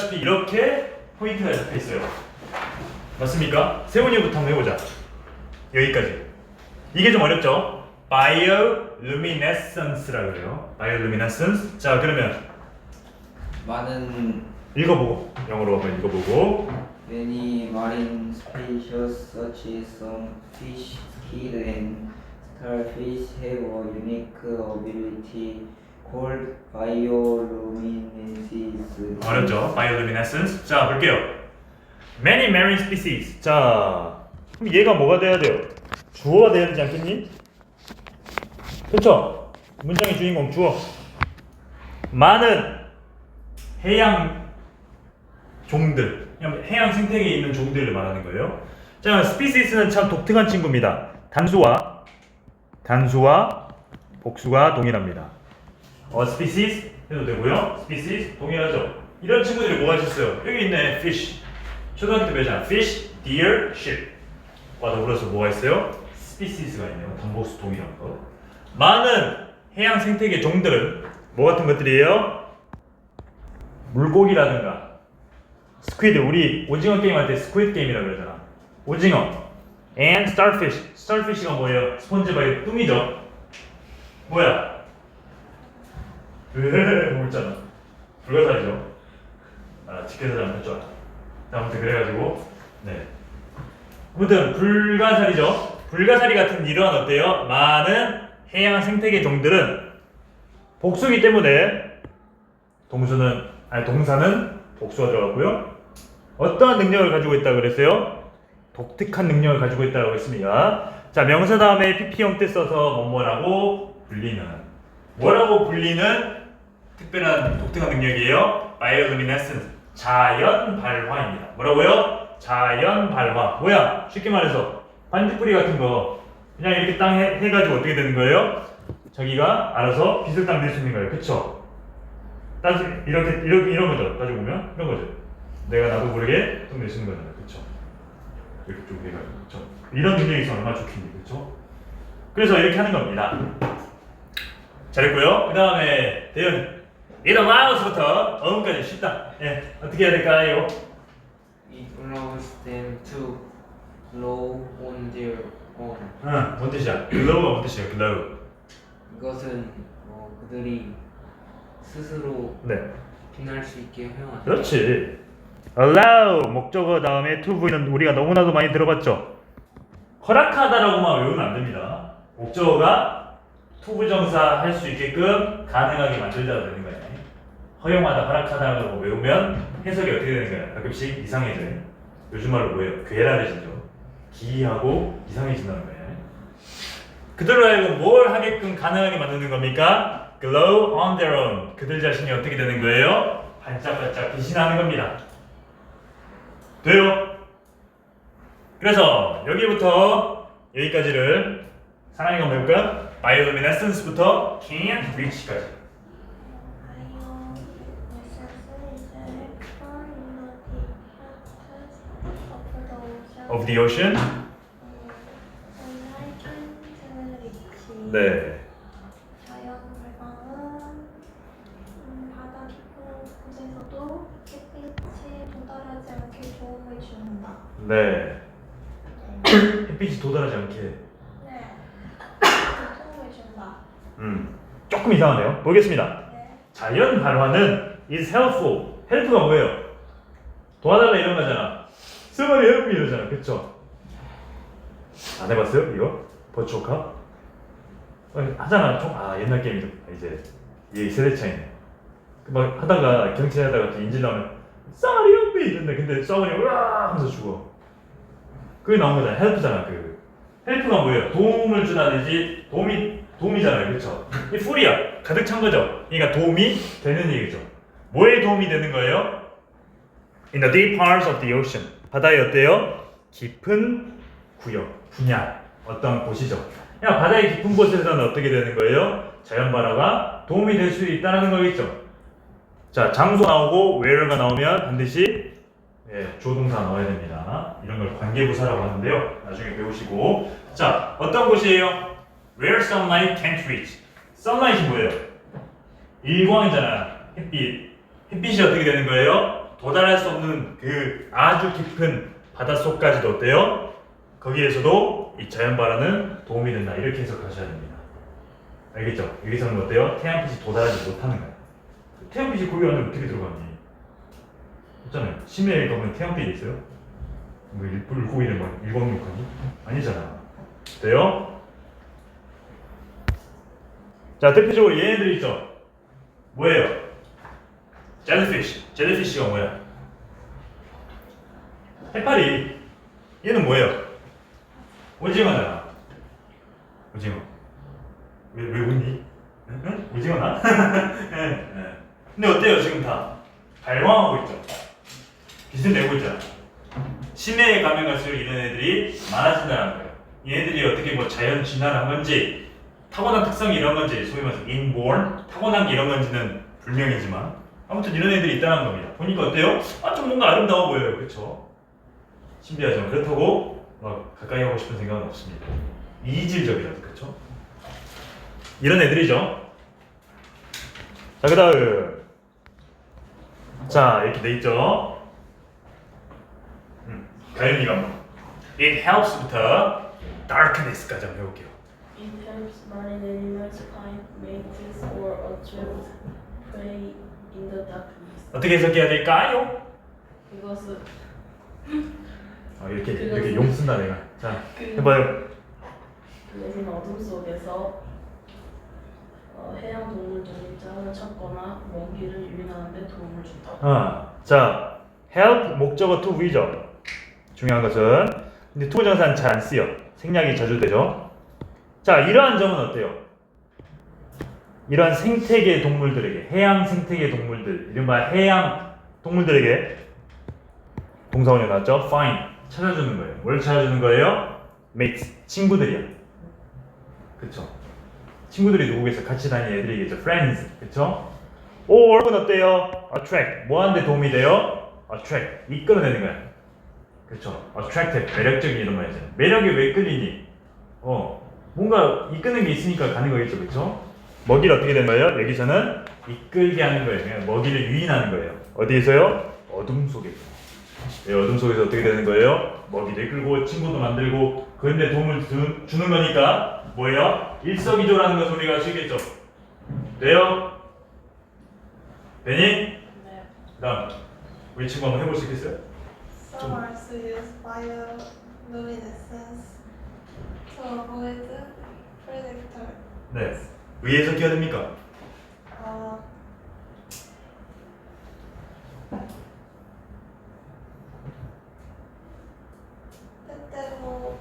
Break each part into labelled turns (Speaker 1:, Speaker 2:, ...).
Speaker 1: 어차피 이렇게 포인트가 잡혀 있어요. 맞습니까? 세훈이부터 한번 해보자. 여기까지. 이게 좀 어렵죠? Bioluminescence라고 그래요. Bioluminescence. 자, 그러면
Speaker 2: 많은
Speaker 1: 읽어보고 영어로 한번 읽어보고.
Speaker 2: many marine species such as some fish, squid, and starfish have a unique ability called bioluminescence.
Speaker 1: 어렵죠? Bioluminescence. 자, 볼게요. Many marine species. 자, 그럼 얘가 뭐가 돼야 돼요? 주어가 돼야 되지 않겠니? 그렇죠? 문장의 주인공 주어. 많은 해양 종들, 해양 생태계에 있는 종들을 말하는 거예요. 자, species는 참 독특한 친구입니다. 단수와 복수가 동일합니다. species 해도 되고요. species 동일하죠. 이런 친구들이 뭐가 있었어요? 여기 있네. fish. 초등학교 때 배우잖아. fish, deer, sheep. 와 더불어서 뭐가 있어요? species가 있네요. 단복수 동일한 거. 많은 해양 생태계 종들은 뭐 같은 것들이에요? 물고기라든가 스퀴드. 우리 오징어 게임 할 때 스퀴드 게임이라고 그러잖아. 오징어. and starfish. starfish가 뭐예요? 스펀지바의 뚱이죠. 뭐야? 뭐있잖아. 불가사리죠. 직계사 잘못했죠. 아무튼 그래가지고 네. 아무튼 불가사리죠. 불가사리 같은 이러한 어때요? 많은 해양 생태계 종들은 복수기 때문에 동사는 복수가 들어갔고요. 어떠한 능력을 가지고 있다고 그랬어요? 독특한 능력을 가지고 있다고 했습니다. 자, 명사 다음에 pp형 때 써서 뭐라고 불리는 특별한 독특한 능력이에요. bioluminescence. 자연 발화입니다. 뭐라고요? 자연 발화. 뭐야? 쉽게 말해서 반딧불이 같은 거 그냥 이렇게 땅 해가지고 어떻게 되는 거예요? 자기가 알아서 빛을 딱 낼 수 있는 거예요. 그쵸? 이런 거죠. 따지고 보면 이런 거죠. 내가 나도 모르게 좀 낼 수 있는 거잖아요. 그쵸? 이렇게 쭉 해가지고. 그쵸? 이런 능력이 있으면 얼마나 좋겠니. 그쵸? 그래서 이렇게 하는 겁니다. 잘했고요. 그 다음에 대현 It allows부터 어음까지 쉽다. 예, 어떻게 해야 될까요?
Speaker 3: It allows them to blow on their own.
Speaker 1: 뭔 뜻이야? glow가 뭔 뜻이에요? glow.
Speaker 3: 이것은 그들이 스스로
Speaker 1: 네.
Speaker 3: 빛날 수 있게 허용한다.
Speaker 1: 그렇지. allow 목적어 다음에 to V는 우리가 너무나도 많이 들어봤죠. 허락하다라고만 외우면 안 됩니다. 목적어가 to 부정사 할 수 있게끔 가능하게 만들자가 되는 거예요. 허용하다, 허락하다라고 외우면 해석이 어떻게 되는 거예요? 가끔씩 이상해져요. 요즘 말로 뭐예요? 괴랄해지죠. 기이하고 이상해진다는 거예요. 그들로 하여금 뭘 하게끔 가능하게 만드는 겁니까? glow on their own. 그들 자신이 어떻게 되는 거예요? 반짝반짝 빛이 나는 겁니다. 돼요? 그래서 여기부터 여기까지를 사랑이가 한번 해볼까요? bioluminescence부터 can't reach까지. of the ocean. 네.
Speaker 4: 자연 발광은 바다 깊은 곳에서도 햇빛이 도달하지 않게 도움을 준다.
Speaker 1: 네. 햇빛이 도달하지 않게.
Speaker 4: 네. 도움을 준다.
Speaker 1: 조금 이상하네요. 보겠습니다.
Speaker 4: 네.
Speaker 1: 자연 발화는 is helpful. help가 뭐예요? 도와달라 이런 거잖아. somebody help me 이러잖아. 그쵸? 안 해봤어요? 이거? 버추어카? 하잖아. 옛날 게임이죠. 이제 이 세대 차이네. 막 하다가 경찰 하다가 인질 나오면 somebody help me 이런데 근데 somebody 으아 하면서 죽어. 그게 나온 거잖아. help잖아. help가 뭐예요? 도움을 주다든지 도움이잖아요. 그쵸? 이 풀이야. 가득 찬 거죠. 그러니까 도움이 되는 얘기죠. 뭐에 도움이 되는 거예요? In the deep parts of the ocean. 바다에 어때요? 깊은 구역, 분야, 어떤 곳이죠. 그냥 바다의 깊은 곳에서는 어떻게 되는 거예요? 자연 발화가 도움이 될 수 있다는 거겠죠. 자, 장소 나오고 where가 나오면 반드시 주어동사 나와야 됩니다. 이런 걸 관계부사라고 하는데요. 나중에 배우시고. 자, 어떤 곳이에요? Where sunlight can't reach. sunlight이 뭐예요? 일광이잖아. 햇빛이 어떻게 되는 거예요? 도달할 수 없는 그 아주 깊은 바닷속까지도 어때요? 거기에서도 이 자연 발화는 도움이 된다. 이렇게 해석하셔야 됩니다. 알겠죠? 여기서는 어때요? 태양빛이 도달하지 못하는 거야. 태양빛이 거기 안에 어떻게 들어가니? 있잖아요. 심해에 가면 태양빛이 있어요? 뭐 물고기를 막 일광욕하니? 아니잖아. 돼요? 자, 대표적으로 얘네들 있죠? 뭐예요? 젤리피쉬. 젤리피쉬가 뭐야? 해파리. 얘는 뭐예요? 오징어잖아. 오징어. 왜 웃니? 응? 오징어나? 네. 근데 어때요? 지금 다 발광하고 있죠? 빛을 내고 있잖아. 심해에 가면 갈수록 이런 애들이 많아진다는 거예요. 얘네들이 어떻게 뭐 자연 진화를 한 건지 타고난 특성이 이런 건지 소위 말해서 inborn 타고난 게 이런 건지는 불명이지만 아무튼 이런 애들이 있다는 겁니다. 보니까 어때요? 아, 좀 뭔가 아름다워 보여요. 그쵸? 신비하죠. 그렇다고 막 가까이 하고 싶은 생각은 없습니다. 이질적이라도. 그쵸? 이런 애들이죠. 자, 그 다음 자, 이렇게 돼 있죠. 가연이가 뭐 It helps부터 darkness까지 한번 해볼게요.
Speaker 5: It helps marine animals find mates or attract prey in the darkness.
Speaker 1: 어떻게 해석해야 될까요?
Speaker 5: 이것은
Speaker 1: 이렇게 용 쓴다 내가. 자, 해봐요.
Speaker 5: 그것은 어둠 속에서 해양 동물들이 짝을 찾거나 먹이를 유인하는 데 도움을 준다.
Speaker 1: 자, help 목적어 to V죠. 중요한 것은 근데 to 정사는 잘 안 쓰여. 생략이 자주 되죠. 자, 이러한 점은 어때요? 이러한 생태계 동물들에게 해양 생태계 동물들 이른바 해양 동물들에게 동사원이 나왔죠. find 찾아주는 거예요. 뭘 찾아주는 거예요? mates 친구들이야. 그쵸? 친구들이 누구겠어? 같이 다니는 애들이겠죠. friends. 그쵸? or은 어때요? attract. 뭐 하는데 도움이 돼요? attract. 이끌어내는 거야. 그쵸? attractive. 매력적인 이런 말이죠. 매력에 왜 끌리니? 뭔가 이끄는 게 있으니까 가는 거겠죠. 그쵸? 먹이를 어떻게 된 거예요? 여기서는 이끌게 하는 거예요. 그냥 먹이를 유인하는 거예요. 어디에서요? 어둠 속에서. 네, 어둠 속에서 어떻게 되는 거예요? 먹이를 끌고 친구도 만들고 그런데 도움을 주는 거니까 뭐예요? 일석이조라는 것을 우리가 아시겠죠? 돼요? 되니?
Speaker 4: 네.
Speaker 1: 다음 우리 친구 한번 해볼 수 있겠어요?
Speaker 4: Some also use bioluminescence to avoid predator.
Speaker 1: 네. 왜 해석해야 됩니까?
Speaker 4: 때때로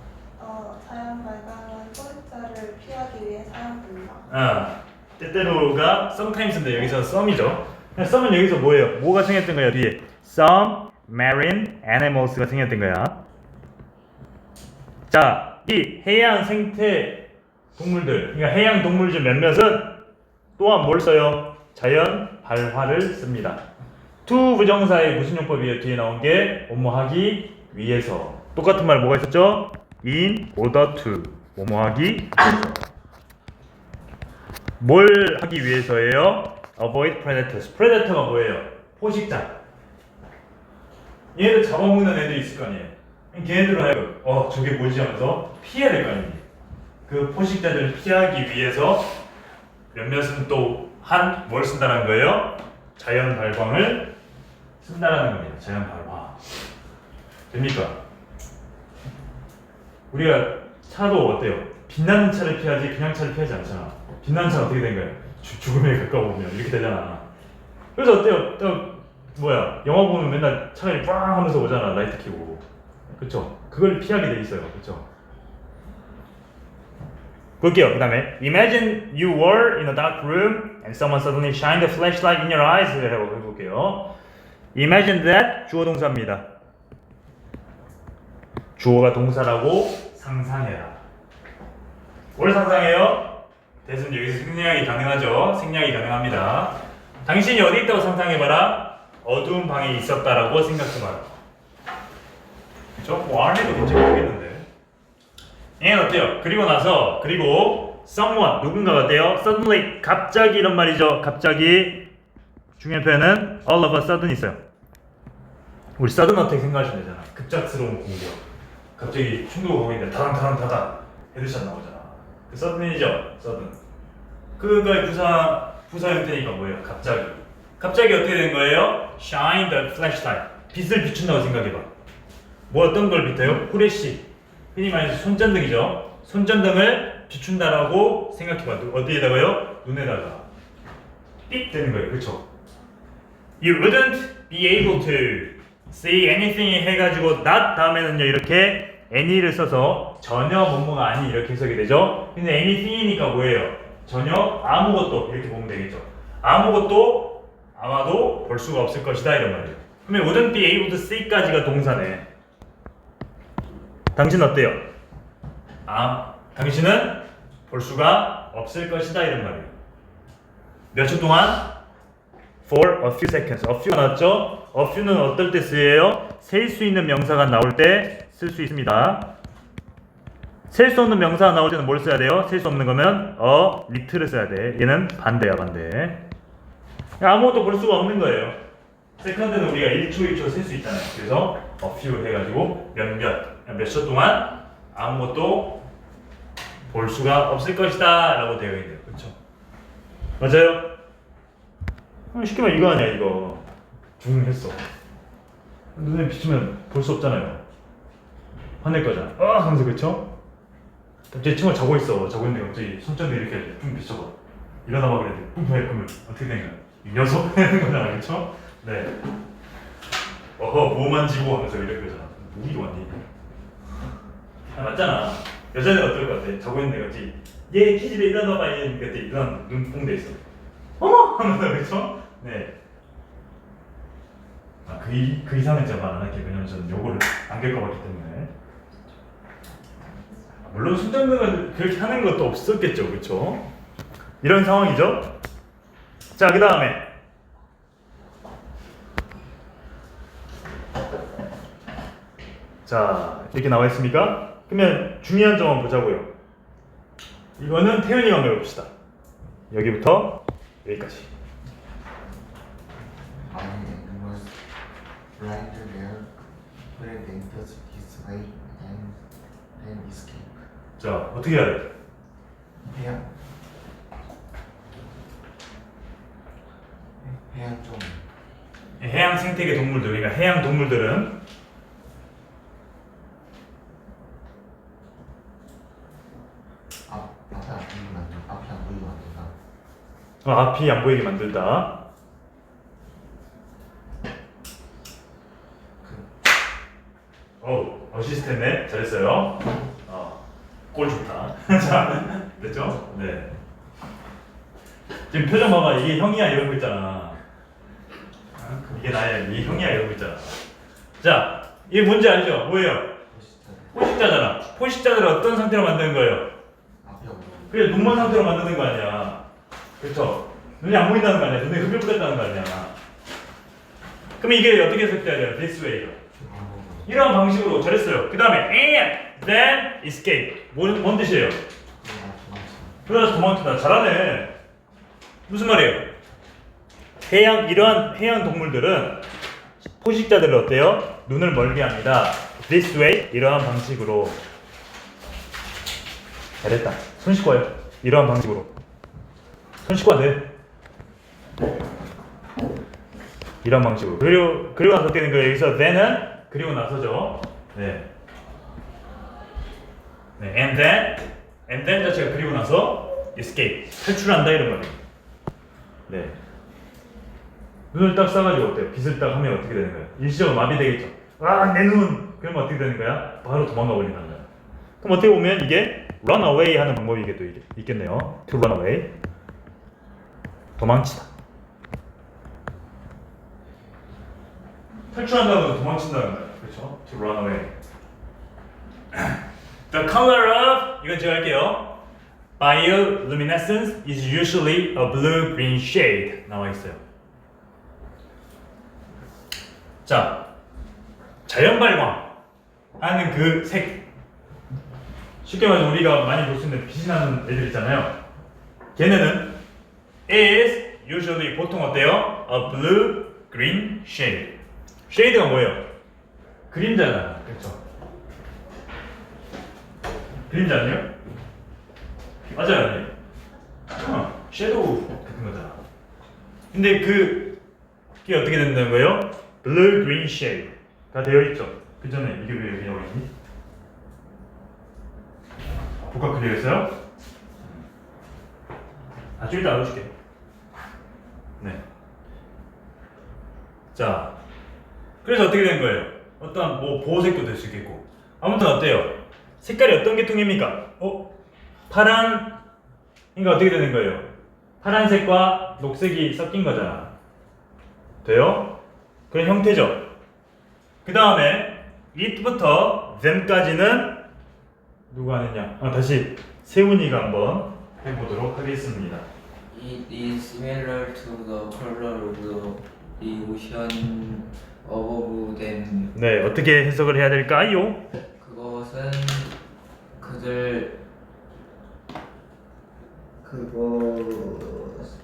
Speaker 4: 자연 발광은 포획자를 피하기 위해 사용된다.
Speaker 1: 때때로가 sometimes인데 여기서 some이죠. some은 여기서 뭐예요? 뭐가 생겼던 거야 뒤에? Some marine animals가 생겼던 거야. 자, 이 해양 생태 동물들, 그러니까 해양 동물 중 몇몇은 또한 뭘 써요? 자연 발화를 씁니다. to 부정사의 무슨 용법이에요? 뒤에 나온 게 뭐뭐하기 위해서. 똑같은 말 뭐가 있었죠? in order to 뭐뭐하기 위해서. 뭘 하기 위해서예요? avoid predators. predator가 뭐예요? 포식자. 얘를 잡아먹는 애들이 있을 거 아니에요. 걔네들은 하여금 저게 뭐지 하면서 피해야 될 거 아니에요. 그 포식자들을 피하기 위해서 몇몇은 또 뭘 쓴다는 거예요? 자연 발광을 쓴다라는 겁니다. 자연 발광. 됩니까? 우리가 차도 어때요? 빛나는 차를 피하지 그냥 차를 피하지 않잖아. 빛나는 차는 어떻게 된 거야? 죽음에 가까우면 이렇게 되잖아. 그래서 어때요? 영화 보면 맨날 차에 빵 하면서 오잖아. 라이트 켜고. 그쵸? 그걸 피하게 돼 있어요. 그쵸? 볼게요. 그 다음에 Imagine you were in a dark room and someone suddenly shined a flashlight in your eyes. 해볼게요. Imagine that 주어 동사입니다. 주어가 동사라고 상상해라. 뭘 상상해요? 대신 여기서 생략이 가능하죠. 생략이 가능합니다. 당신이 어디 있다고 상상해봐라. 어두운 방에 있었다라고 생각해봐라. 그쵸? 안 해도 괜찮겠는데. 얘는 어때요? 그리고 someone 누군가가 어때요? suddenly 갑자기 이런 말이죠. 갑자기 중요한 표현은 all of a sudden 있어요. 우리 서든 어택 생각하시면 되잖아. 급작스러운 공격. 갑자기 충돌하고 있는데 다당 헤드샷 나오잖아. 그 서든이죠. 서든. 그거의 부사 형태니까 뭐예요? 갑자기 어떻게 된 거예요? Shine the flashlight. 빛을 비춘다고 생각해봐. 뭐 어떤 걸 비춰요? 후레쉬. 흔히 말해서 손전등이죠. 손전등을 비춘다라고 생각해봐. 어디에다가요? 눈에다가. 삑 되는 거예요. 그렇죠? You wouldn't be able to see anything 해가지고 not 다음에는요 이렇게 any를 써서 전혀 뭐뭐가 아니 이렇게 해석이 되죠. 근데 anything이니까 뭐예요? 전혀 아무것도 이렇게 보면 되겠죠. 아무것도 아마도 볼 수가 없을 것이다 이런 말이에요. 그러면 wouldn't be able to see까지가 동사네. 당신 어때요? 당신은 볼 수가 없을 것이다 이런 말이에요. 몇 초 동안? For a few seconds. A few 나왔죠? A few는 어떨 때 쓰여요? 셀 수 있는 명사가 나올 때 쓸 수 있습니다. 셀 수 없는 명사가 나올 때는 뭘 써야 돼요? 셀 수 없는 거면 a little를 써야 돼. 얘는 반대야 반대. 아무것도 볼 수가 없는 거예요. 세컨드는 우리가 1초 2초 셀 수 있잖아요. 그래서 a few 해가지고 몇 초 동안 아무것도 볼 수가 없을 것이다 라고 되어 있네요. 그렇죠? 맞아요? 쉽게 말해 이거 아니야 이거. 했어. 눈에 비추면 볼 수 없잖아요. 화낼 거잖아. 하면서 그쵸? 갑자기 친구가 자고 있어. 자고 있는데 갑자기 손전등 이렇게 뿡 비춰봐. 일어나봐 그래. 뿡 그러면 어떻게 된 거야? 이 녀석? 하는 거잖아. 그쵸? 네. 뭐 만지고 하면서 이럴 거잖아. 뭐 이리 왔니? 맞잖아. 여자는 어떨 것 같아? 자고 있는데 갑자기 얘 키집에 일어나봐 이러니까 그때 일어나 눈 뿡 돼 있어. 어머! 하면서 그쵸? 네. 그 이상은 제가 말 안 할게요. 왜냐면 저는 요거를 안 겪어봤기 때문에. 물론 손전등은 그렇게 하는 것도 없었겠죠. 그쵸? 이런 상황이죠. 자, 그 다음에 자, 이렇게 나와 있습니까? 그러면 중요한 점만 보자고요. 이거는 태연이가 한번 해봅시다. 여기부터 여기까지.
Speaker 6: I was blind there, couldn't enter his way and escape.
Speaker 1: 자, 어떻게 해야 돼?
Speaker 6: 해양 좀
Speaker 1: 해양 생태계 동물들, 그러니까 해양 동물들은 앞이 안 보이게 만들다. 어시스트했네. 잘했어요. 꼴 좋다. 자, 됐죠? 네. 지금 표정 봐봐. 이게 형이야 이러고 있잖아. 이게 나야. 이게 형이야 이러고 있잖아. 자, 이게 뭔지 알죠? 뭐예요? 포식자잖아. 포식자들을 어떤 상태로 만드는 거예요? 그래, 눈먼 상태로 만드는 거 아니야. 그렇죠? 눈이 안 보인다는 거 아니야. 눈에 흡입 뿌렸다는 거 아니야. 그럼 이게 어떻게 해석돼야 돼요? This way. 이런 방식으로 잘했어요. 그 다음에 and then escape. 뭔 뜻이에요? 그래서 도망친다. 잘하네. 무슨 말이에요? 이러한 해양 동물들은 포식자들을 어때요? 눈을 멀게 합니다. This way. 이러한 방식으로. 잘했다. 손 씻고 와요. 이러한 방식으로. 손 씻고 와돼. 이런 방식으로. 그리고 나서 어떻게 되는 거예요? 여기서 then은 그리고 나서죠. 네. And then 자체가 그리고 나서 escape 탈출한다 이런 말이에요. 네. 눈을 딱 싸가지고 어때요? 빛을 딱 하면 어떻게 되는 거예요? 일시적으로 마비되겠죠. 내 눈! 그러면 어떻게 되는 거야? 바로 도망가 버리는 거야. 그럼 어떻게 보면 이게 run away 하는 방법이 또 있겠네요. To run away. 도망치다. 탈출한다고 해서 도망친다는 거예요. 그렇죠? To run away. The color of 이건 제가 할게요. Bioluminescence is usually a blue-green shade 나와 있어요. 자, 자연 발광 하는 그 색. 쉽게 말해서 우리가 많이 볼 수 있는 빛이 나는 애들 있잖아요. 걔네는 is usually 보통 어때요? A blue-green shade. 쉐이드가 뭐예요? 그림자잖아. 그쵸? 그림자 아니에요? 맞아요, 아니에요? 섀도우 같은 거잖아. 근데 그게 어떻게 된다는 거예요? blue green shade가 되어 있죠. 그 전에 이게 왜 여기 나와 있니? 복합 클리어했어요? 좀 이따 알려줄게. 네. 자, 그래서 어떻게 된 거예요? 어떤 뭐 보호색도 될 수 있겠고. 아무튼 어때요? 색깔이 어떤 계통입니까? 파란. 그러니까 어떻게 되는 거예요? 파란색과 녹색이 섞인 거잖아. 돼요? 그런 형태죠. 그 다음에 it부터 them까지는 누가 하느냐? 다시 세훈이가 한번 해보도록 하겠습니다.
Speaker 2: It is similar to the color of the ocean above them.
Speaker 1: 네, 어떻게 해석을 해야 될까요?
Speaker 2: 그것은 그거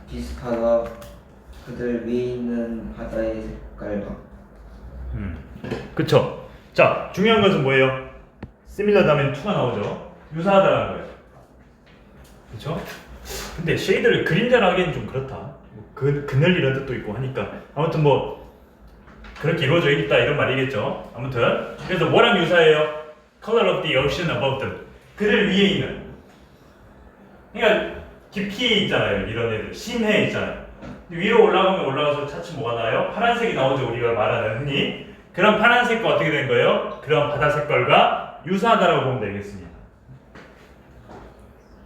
Speaker 2: 비슷하다. 그들 위에 있는 바다의 색깔과.
Speaker 1: 그쵸. 자, 중요한 것은 뭐예요? similar 다음에 to가 나오죠. 유사하다라는 거예요. 그쵸? 근데 쉐이드를 그림자로 하기엔 좀 그렇다. 그늘 이런 뜻도 있고 하니까. 아무튼 뭐 그렇게 이루어져 있다 이런 말이겠죠. 아무튼 그래서 뭐랑 유사해요? Color of the ocean above them. 그들 위에 있는. 그러니까 깊이에 있잖아요. 이런 애들 심해에 있잖아요. 위로 올라가면 올라가서 차츰 뭐가 나요? 파란색이 나오죠. 우리가 말하는 흔히. 그런 파란색과 어떻게 된 거예요? 그런 바다 색깔과 유사하다라고 보면 되겠습니다.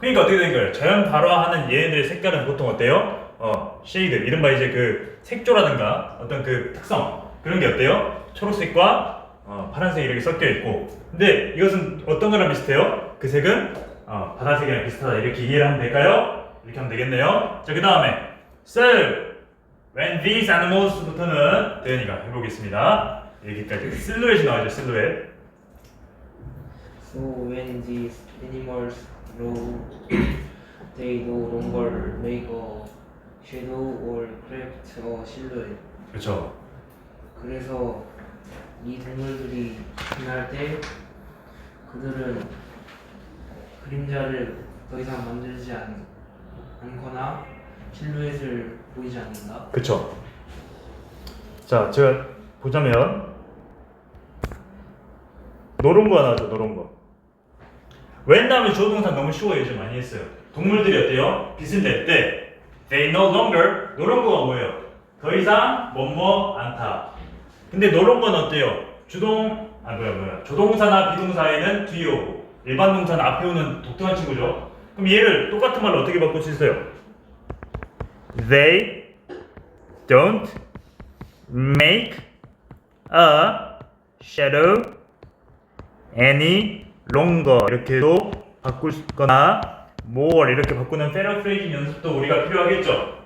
Speaker 1: 그러니까 어떻게 된 거예요? 자연 발화하는 얘네들의 색깔은 보통 어때요? 쉐이드, 이른바 이제 그 색조라든가 어떤 그 특성 그런 게 어때요? 초록색과 파란색이 이렇게 섞여 있고. 근데 이것은 어떤 거랑 비슷해요? 그 색은 바다색이랑 비슷하다 이렇게 이해를 하면 될까요? 이렇게 하면 되겠네요. 자, 그 다음에 So when these animals부터는 대현이가 해보겠습니다. 여기까지 실루엣이 나와죠. 실루엣.
Speaker 3: So when these animals grow, they no longer make a shadow or craft a silhouette.
Speaker 1: 그렇죠.
Speaker 3: 그래서 이 동물들이 지날 때 그들은 그림자를 더 이상 만들지 않거나 실루엣을 보이지 않는다.
Speaker 1: 그쵸. 자, 제가 보자면 노른 거 나오죠. 노른 거. when 다음에 조동사 너무 쉬워요. 요즘 많이 했어요. 동물들이 어때요? 빛을 낼 때 they no longer. 노른 거가 뭐예요? 더 이상 뭐뭐 않다. 근데 노른 건 어때요? 조동사나 비동사에는 뒤에 오고 일반 동사는 앞에 오는 독특한 친구죠. 그럼 얘를 똑같은 말로 어떻게 바꿀 수 있어요? They don't make a shadow any longer. 이렇게도 바꿀 거나 more 이렇게 바꾸는 패러프레이징 연습도 우리가 필요하겠죠.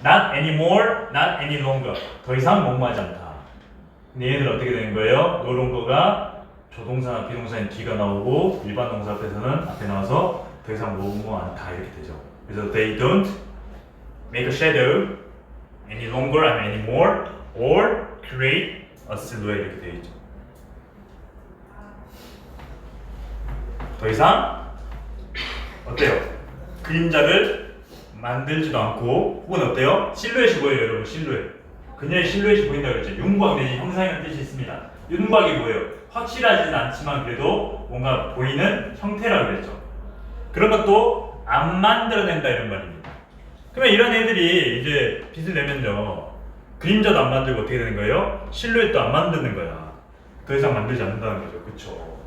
Speaker 1: Not anymore, not any longer. 더 이상 목마하지 않다. 근데 얘들 어떻게 되는 거예요? 노른 거가 조동사나 비동사인 뒤가 나오고 일반 동사 앞에서는 앞에 나와서 더 이상 뭐뭐 않다 이렇게 되죠. 그래서 they don't make a shadow any longer and any more or create a silhouette 이렇게 되어 있죠. 더 이상 어때요? 그림자를 만들지도 않고 혹은 어때요? 실루엣이 보여요. 여러분 실루엣. 그녀의 실루엣이 보인다고 그랬죠. 윤곽 내지 형상이라는 뜻이 있습니다. 윤곽이 뭐예요? 확실하진 않지만 그래도 뭔가 보이는 형태라고 그랬죠. 그런 것도 안 만들어낸다 이런 말입니다. 그러면 이런 애들이 이제 빛을 내면요 그림자도 안 만들고 어떻게 되는 거예요? 실루엣도 안 만드는 거야. 더 이상 만들지 않는다는 거죠. 그쵸?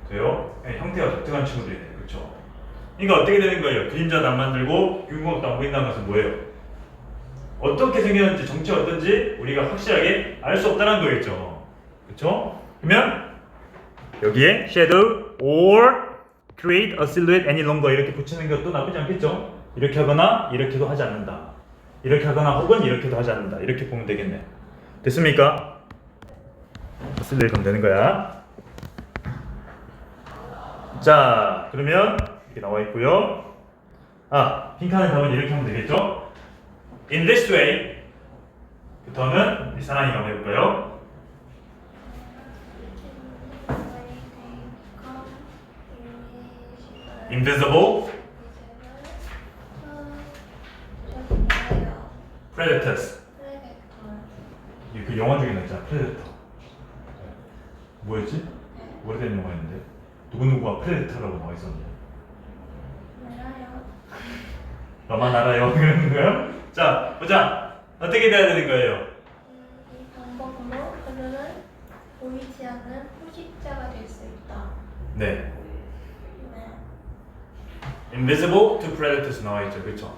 Speaker 1: 돼요? 형태가 독특한 친구들이네. 그쵸? 그러니까 어떻게 되는 거예요? 그림자도 안 만들고 윤곽도 안 보인다는 것은 뭐예요? 어떻게 생겼는지 정체가 어떤지 우리가 확실하게 알 수 없다는 거겠죠. 그쵸? 그러면 여기에 shadow or create a silhouette any longer 이렇게 붙이는 것도 나쁘지 않겠죠? 이렇게 하거나 이렇게도 하지 않는다. 이렇게 하거나 혹은 이렇게도 하지 않는다. 이렇게 보면 되겠네. 됐습니까? silhouette 하면 되는 거야. 자, 그러면 이렇게 나와 있고요. 핑크하는 답은 이렇게 하면 되겠죠? In this way 부터는 이 사랑이 한번 해볼까요? invisible
Speaker 4: 저기요.
Speaker 1: predators.
Speaker 4: 프레데터.
Speaker 1: 그 영화 중에 나있잖아, predator. 뭐였지? 오래된 영화였는데 누구누구가 predator라고 나와 있었는데.
Speaker 4: 몰라요.
Speaker 1: 너만 알아요. 그러는 거예요? 자, 보자. 어떻게 돼야 되는 거예요?
Speaker 4: 이 방법으로 그들은 보이지 않는 포식자가 될 수 있다.
Speaker 1: 네.
Speaker 4: 네.
Speaker 1: invisible to predators 나와 있죠, 그렇죠?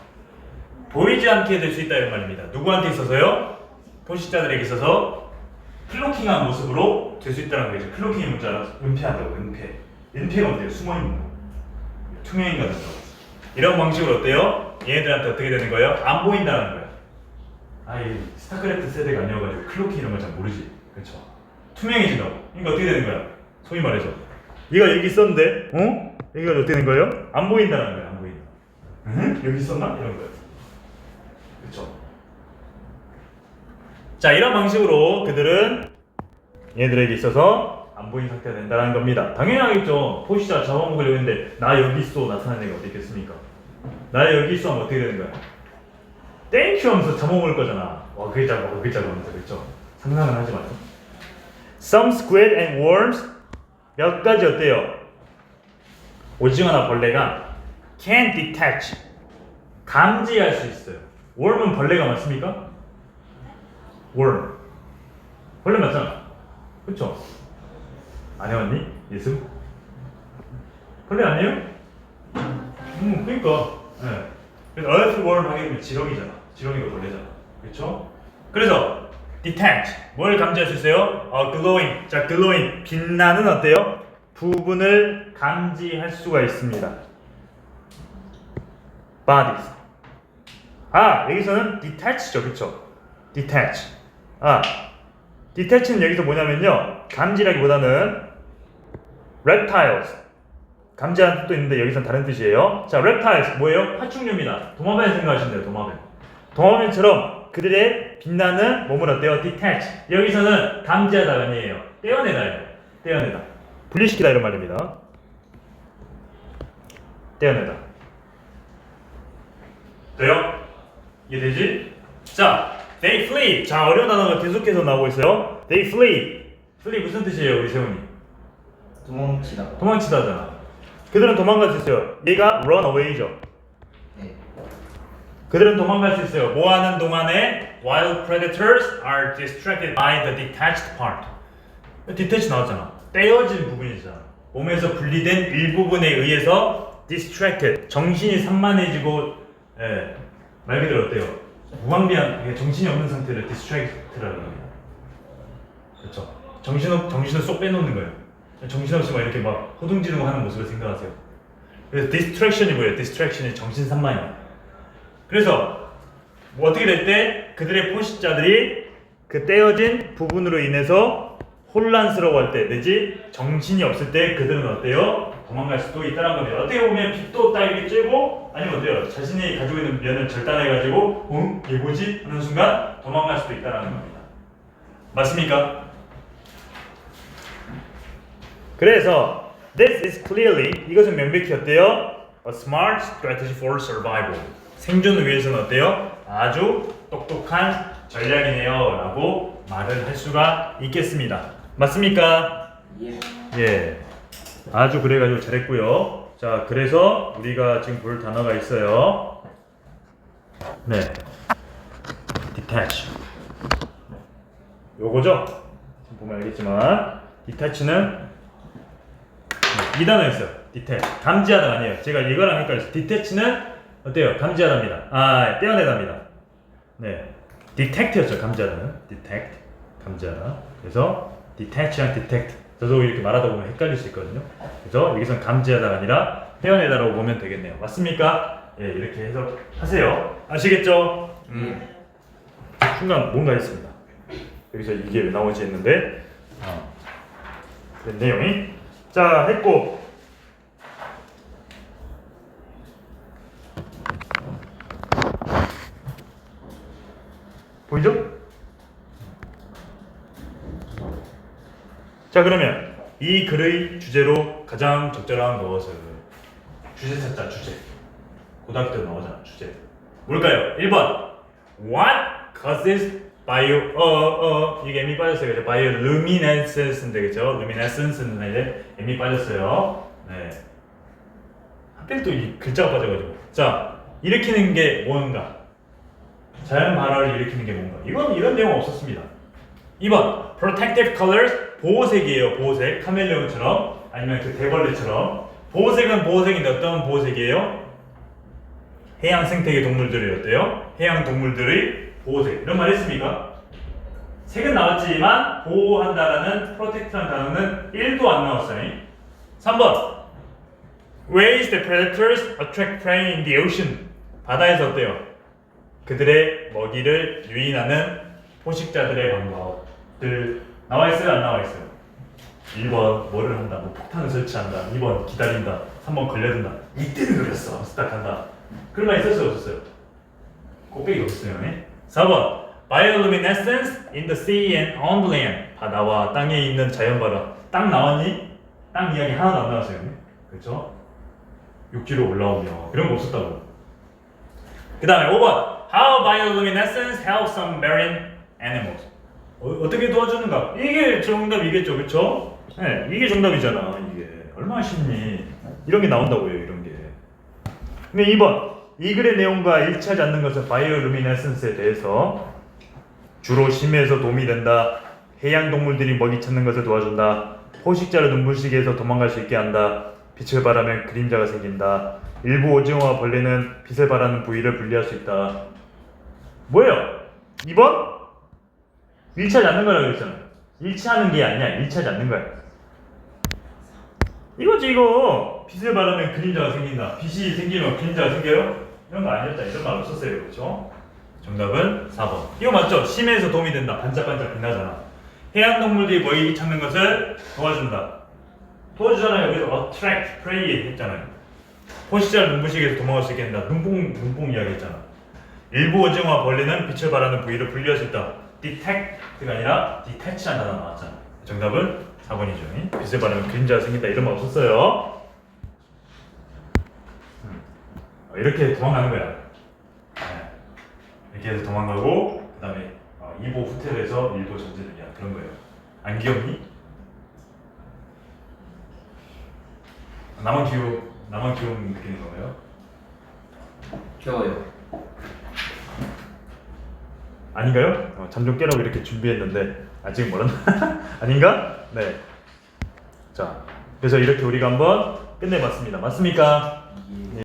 Speaker 1: 보이지 않게 될 수 있다 이런 말입니다. 누구한테 있어서요? 포식자들에게 있어서 클로킹한 모습으로 될 수 있다는 거죠. 클로킹의 문자라 은폐한다고, 은폐. 은폐가 어때요? 숨어 있는 거. 투명인간 된다고. 이런 방식으로 어때요? 얘네들한테 어떻게 되는 거예요? 안 보인다는 거예요. 아이 스타크래프트 세대가 아니어가지고 클로킹 이런 걸 잘 모르지, 그렇죠? 투명해진다고. 그러니까 어떻게 되는 거야? 소위 말해서 얘가 여기 있었는데, 어? 여기가 어떻게 된 거예요? 안 보인다는 거예요. 안 보인다. 응? 여기 있었나? 이런 거예요. 그렇죠? 자, 이런 방식으로 그들은 얘네들에게 있어서 안 보이는 상태가 된다는 겁니다. 당연하겠죠. 포식자 잡아먹으려고 했는데 나 여기 있어 나타나는 애가 어디 있겠습니까? 나 여기 있어 하면 어떻게 되는 거야? 땡큐 하면서 잡아먹을 거잖아. 와, 그게 잡아, 그게 잡아 하면서, 그렇죠? 상상은 하지 마요. Some squid and worms 몇 가지 어때요? 오징어나 벌레가 can detach 감지할 수 있어요. worm은 벌레가 맞습니까? worm 벌레 맞잖아, 그쵸? 안 해왔니? 예습? 벌레 아니에요? 그러니까 네. 그래서 earthworm 하게 되면 지렁이잖아. 지렁이가 벌레잖아, 그쵸? 그래서 detach 뭘 감지할 수 있어요? glowing. 자, glowing 빛나는 어때요? 부분을 감지할 수가 있습니다. bodies. 아, 여기서는 detach죠, 그쵸? detach. 아, detach는 여기서 뭐냐면요, 감지라기보다는 reptiles. 감지하는 뜻도 있는데 여기서는 다른 뜻이에요. 자, reptiles 뭐예요? 파충류입니다. 도마뱀 생각하시면 돼요, 도마뱀. 도마뱀처럼 그들의 빛나는 몸을 어때요? detach. 여기서는 감지하다가 아니에요. 떼어내다예요. 떼어내다. 분리시키다 이런 말입니다. 떼어내다. 돼요? 이해되지? 자, they flee. 자, 어려운 단어가 계속해서 나오고 있어요. they flee. flee 무슨 뜻이에요, 우리 세훈이?
Speaker 2: 도망치다.
Speaker 1: 도망치다잖아. 그들은 도망갈 수 있어요. 얘가 run away죠.
Speaker 2: 네.
Speaker 1: 그들은 도망갈 수 있어요. 뭐 하는 동안에 while predators are distracted by the detached part. detach 나왔잖아. 떼어진 부분이잖아. 몸에서 분리된 일부분에 의해서 distracted. 정신이 산만해지고, 예, 말 그대로 어때요? 무방비한, 정신이 없는 상태를 distracted라고 합니다. 그렇죠? 정신을 쏙 빼놓는 거예요. 정신없이 막 이렇게 막 호둥지르고 하는 모습을 생각하세요. 그래서 distraction이 뭐예요? distraction이 정신산만이에요. 그래서 뭐 어떻게 될 때 그들의 포식자들이 그 떼어진 부분으로 인해서 혼란스러워할 때 내지 정신이 없을 때 그들은 어때요? 도망갈 수도 있다는 겁니다. 어떻게 보면 빗도 따위게 쬐고 아니면 어때요? 자신이 가지고 있는 면을 절단해가지고 이게 뭐지? 하는 순간 도망갈 수도 있다는 겁니다. 맞습니까? 그래서 this is clearly 이것은 명백히 어때요? A smart strategy for survival. 생존을 위해서는 어때요? 아주 똑똑한 전략이네요 라고 말을 할 수가 있겠습니다. 맞습니까?
Speaker 2: 예.
Speaker 1: 예. 아주 그래가지고 잘했고요. 자, 그래서 우리가 지금 볼 단어가 있어요. 네. detach. 요거죠? 지금 보면 알겠지만 detach는 이 단어 있어요. detach. 감지하다 아니에요. 제가 이거랑 헷갈렸어요. detach는 어때요? 감지하다입니다. 아, 떼어내다입니다. 네. detect였죠. 감지하다는. detect. 감지하다. 그래서 detach랑 detect. 저도 이렇게 말하다 보면 헷갈릴 수 있거든요. 그래서 여기선 감지하다가 아니라 떼어내다라고 보면 되겠네요. 맞습니까? 예, 이렇게 해석하세요. 아시겠죠? 순간 뭔가 했습니다. 여기서 이게 왜 나오지 했는데 그 내용이 자 했고 보이죠? 자, 그러면 이 글의 주제로 가장 적절한 것은 주제 찾자 주제. 고등학교 때 나오잖아 주제. 뭘까요? 1번 What causes 이게 M이 빠졌어요. 그죠? bioluminescence인데 그죠? luminescence는 이제 M이 빠졌어요. 네. 하필 또 이 글자가 빠져가지고. 자, 일으키는 게 뭔가? 자연 발화를 일으키는 게 뭔가? 이건 이런 내용 없었습니다. 2번 protective colors 보호색이에요. 보호색 카멜레온처럼 아니면 그 대벌레처럼. 보호색은 보호색인데 어떤 보호색이에요? 해양 생태계 동물들이 어때요? 해양 동물들의 보호색 이런 말 했습니까? 색은 나왔지만 보호한다라는 protect라는 단어는 1도 안 나왔어요. 3번 Ways the predators attract prey in the ocean. 바다에서 어때요? 그들의 먹이를 유인하는 포식자들의 방법들 나와 있어요? 안 나와 있어요? 1번 뭐를 한다? 뭐 폭탄을 설치한다. 2번 기다린다. 3번 걸려든다. 이때는 그랬어. 스타트한다. 그런 말 있었어요? 없었어요? 꼭대기 없었어요. 4번 Bioluminescence in the sea and on the land. 바다와 땅에 있는 자연 발화. 땅 나왔니? 땅 이야기 하나도 안 나왔어요. 그렇죠? 육지로 올라오며 이런 거 없었다고. 그 다음에 5번 How bioluminescence helps some marine animals. 어떻게 도와주는가? 이게 정답이겠죠, 그렇죠? 네, 이게 정답이잖아. 이게 얼마나 쉽니? 이런 게 나온다고요, 이런 게. 근데 2번 이 글의 내용과 일치하지 않는 것은 바이오루미네센스에 대해서 주로 심해서 도움이 된다. 해양 동물들이 먹이 찾는 것을 도와준다. 포식자를 눈부시게 해서 도망갈 수 있게 한다. 빛을 발하면 그림자가 생긴다. 일부 오징어와 벌레는 빛을 발하는 부위를 분리할 수 있다. 뭐예요? 2번? 일치하지 않는 거라고 그랬잖아. 일치하는 게 아니야. 일치하지 않는 거야. 이거지 이거. 빛을 발하면 그림자가 생긴다. 빛이 생기면 그림자가 생겨요? 이런 거 아니었다. 이런 말 없었어요. 그렇죠? 정답은 4번. 이거 맞죠? 심해에서 도움이 된다. 반짝반짝 빛나잖아. 해양동물들이 먹이 찾는 것을 도와준다. 도와주잖아요. 그래서 attract, prey 했잖아요. 포식자를 눈부시게 해서 도망갈 수 있게 한다. 눈뽕 이야기 했잖아. 일부 오징어와 벌레는 빛을 발하는 부위를 분리할 수 있다. detect가 아니라 detach라는 단어 나왔잖아. 정답은 4번이죠. 빛을 발하면 그림자가 생긴다. 이런 말 없었어요. 이렇게 도망가는 거야. 이렇게 해서 도망가고 그 다음에 2보 후퇴를 해서 1보 전진을 이야 그런 거예요. 안 귀엽니? 나만 귀여운 느끼는 거예요?
Speaker 2: 귀여워요.
Speaker 1: 아닌가요? 잠 좀 깨라고 이렇게 준비했는데 아직 멀었나? 아닌가? 네. 자, 그래서 이렇게 우리가 한번 끝내봤습니다. 맞습니까?
Speaker 2: 예.